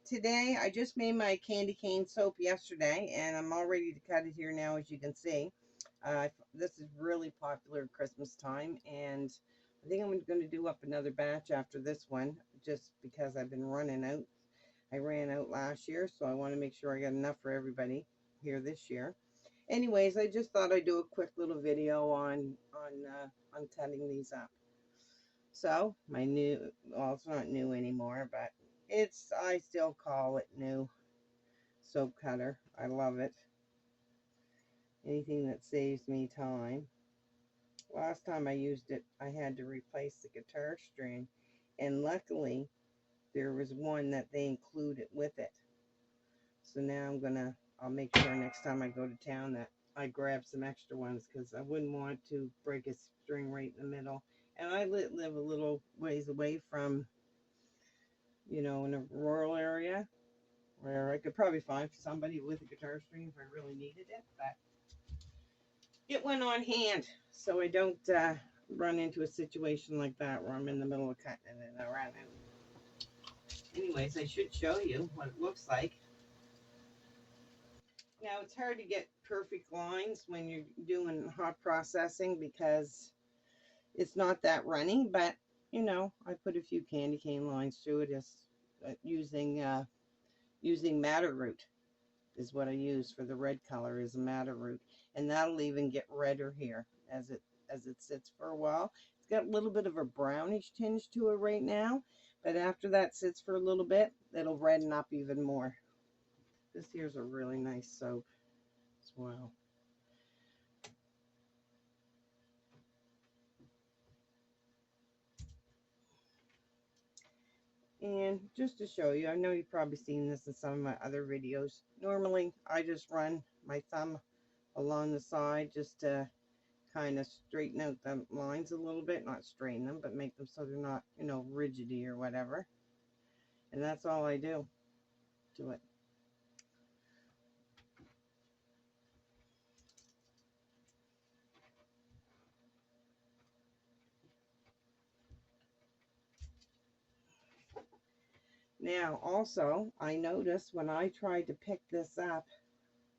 Today I just made my candy cane soap yesterday, and I'm all ready to cut it here now, as you can see. This is really popular at Christmas time, and I think I'm going to do up another batch after this one, just because I've been running out. I ran out last year, so I want to make sure I got enough for everybody here this year. Anyways, I just thought I'd do a quick little video on cutting these up. So my new, well, it's not new anymore, but I still call it new soap cutter. I love it. Anything that saves me time. Last time I used it, I had to replace the guitar string, and luckily there was one that they included with it. So now I'll make sure next time I go to town that I grab some extra ones, because I wouldn't want to break a string right in the middle. And I live a little ways away from, in a rural area where I could probably find somebody with a guitar string if I really needed it, but it went on hand so I don't run into a situation like that where I'm in the middle of cutting it and I ran out. Anyways, I should show you what it looks like. Now, it's hard to get perfect lines when you're doing hot processing because it's not that runny, but I put a few candy cane lines through it as using Maddar Root is what I use for the red color, is a Maddar Root, and that'll even get redder here as it sits for a while. It's got a little bit of a brownish tinge to it right now, but after that sits for a little bit, it'll redden up even more. This here's a really nice soap as well. And just to show you, I know you've probably seen this in some of my other videos. Normally, I just run my thumb along the side just to kind of straighten out the lines a little bit. Not straighten them, but make them so they're not, rigidy or whatever. And that's all I do to it. Now, also, I noticed when I tried to pick this up,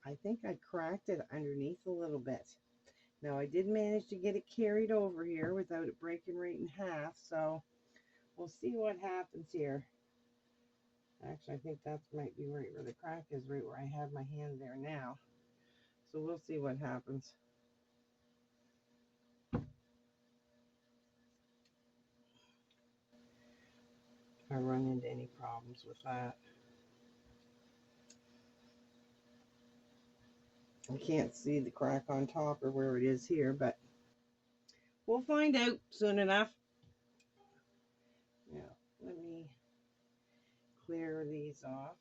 I think I cracked it underneath a little bit. Now, I did manage to get it carried over here without it breaking right in half, so we'll see what happens here. Actually, I think that might be right where the crack is, right where I have my hand there now. So we'll see what happens. If I run into any problems with that. I can't see the crack on top or where it is here, but we'll find out soon enough. Now, let me clear these off,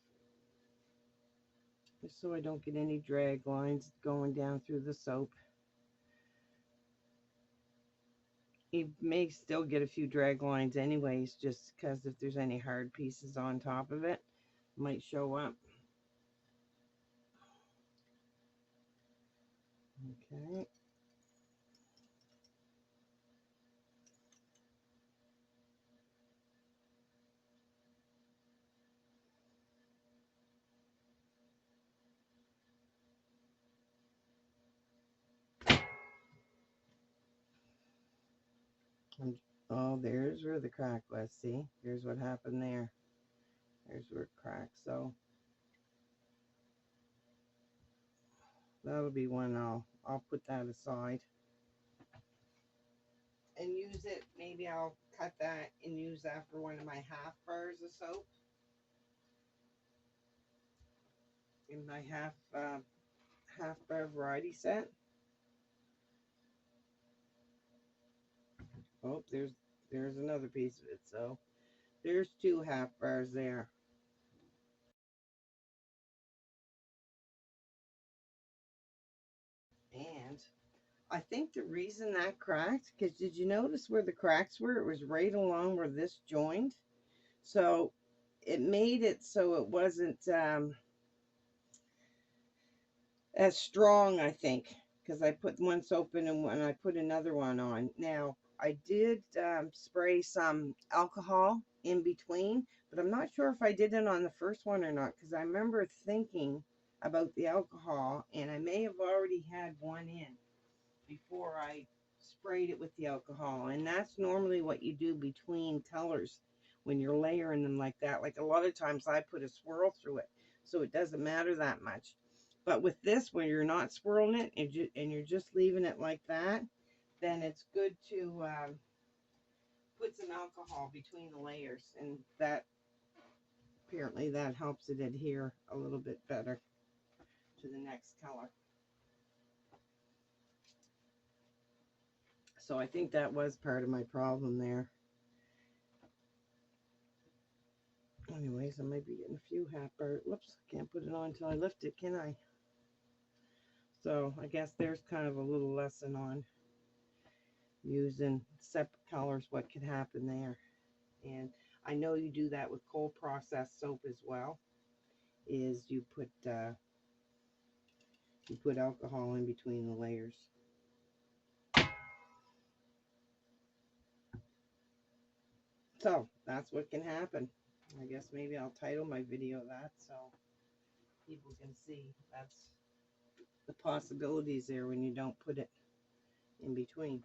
just so I don't get any drag lines going down through the soap. You may still get a few drag lines anyways, just because if there's any hard pieces on top of it, it might show up. Okay. Oh, there's where the crack was. See, here's what happened there. There's where it cracked. So that'll be one I'll put that aside and use it. Maybe I'll cut that and use that for one of my half bars of soap in my half bar variety set. Oh, there's another piece of it. So there's 2 half bars there. And I think the reason that cracked, because did you notice where the cracks were? It was right along where this joined. So it made it so it wasn't as strong, I think. because I put one soap in and when I put another one on. Now, I did spray some alcohol in between, but I'm not sure if I did it on the first one or not, because I remember thinking about the alcohol, and I may have already had one in before I sprayed it with the alcohol. And that's normally what you do between colors when you're layering them like that. Like a lot of times I put a swirl through it, so it doesn't matter that much. But with this, when you're not swirling it and you're just leaving it like that, then it's good to put some alcohol between the layers, and that apparently that helps it adhere a little bit better to the next color. So I think that was part of my problem there. Anyways, I might be getting a few half-burnt. Whoops, can't put it on until I lift it, can I? So I guess there's kind of a little lesson on using separate colors, what could happen there. And I know you do that with cold processed soap as well, is you put alcohol in between the layers. So that's what can happen. I guess maybe I'll title my video that so people can see that's the possibilities there when you don't put it in between.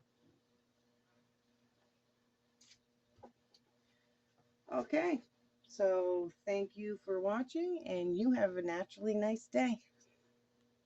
Okay, so thank you for watching, and you have a naturally nice day.